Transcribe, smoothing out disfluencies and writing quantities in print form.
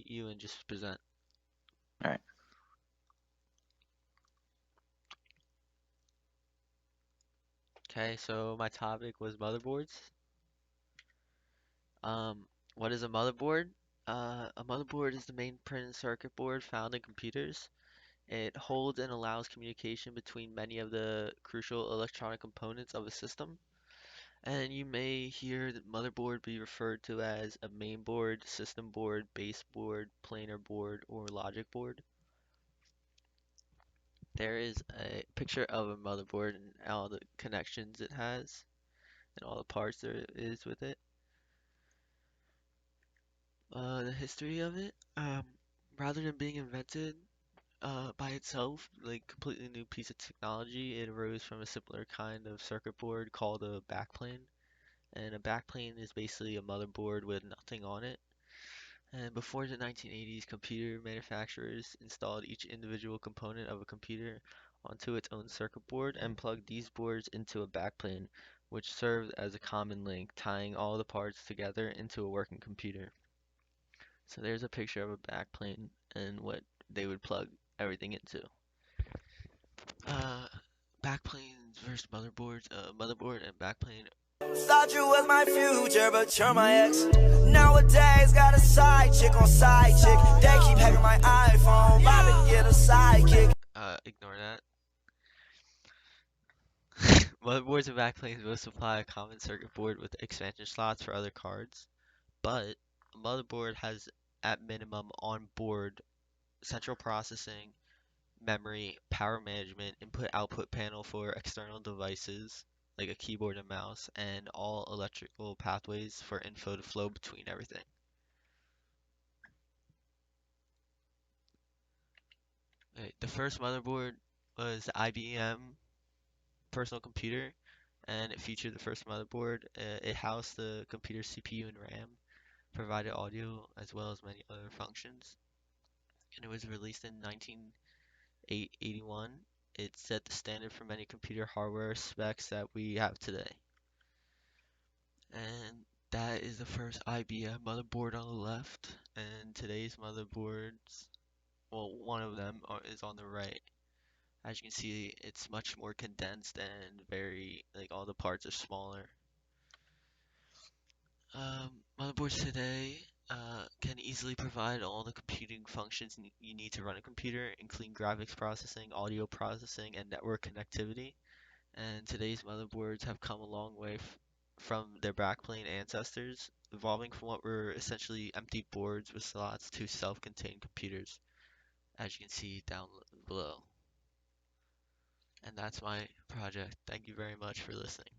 unmute you and just present. All right. Okay, so my topic was motherboards. Um, what is a motherboard? A motherboard is the main printed circuit board found in computers. It holds and allows communication between many of the crucial electronic components of a system. And you may hear the motherboard be referred to as a main board, system board, base board, planar board, or logic board. There is a picture of a motherboard and all the connections it has and all the parts there is with it. The history of it, rather than being invented by itself, like completely new piece of technology, it arose from a simpler kind of circuit board called a backplane. And a backplane is basically a motherboard with nothing on it. And before the 1980s, computer manufacturers installed each individual component of a computer onto its own circuit board and plugged these boards into a backplane, which served as a common link, tying all the parts together into a working computer. So there's a picture of a backplane and what they would plug everything into. Uh, Backplanes versus motherboards. Motherboard and backplane. Thought you was my future, but you're my ex. Nowadays, got a side chick on side chick. They keep hacking my iPhone, about to get a sidekick. Ignore that. Motherboards and backplanes both supply a common circuit board with expansion slots for other cards, but a motherboard has at minimum on-board central processing, memory, power management, input-output panel for external devices like a keyboard and mouse, and all electrical pathways for info to flow between everything. Right, the first motherboard was the IBM personal computer, and it featured the first motherboard. It housed the computer's CPU and RAM, provided audio as well as many other functions, and it was released in 1981. It set the standard for many computer hardware specs that we have today. And that is the first IBM motherboard on the left, and today's motherboards, well, one of them is on the right. As you can see, it's much more condensed and very, like, all the parts are smaller. Motherboards today can easily provide all the computing functions you need to run a computer, including graphics processing, audio processing, and network connectivity. And today's motherboards have come a long way from their backplane ancestors, evolving from what were essentially empty boards with slots to self-contained computers, as you can see down below. And that's my project. Thank you very much for listening.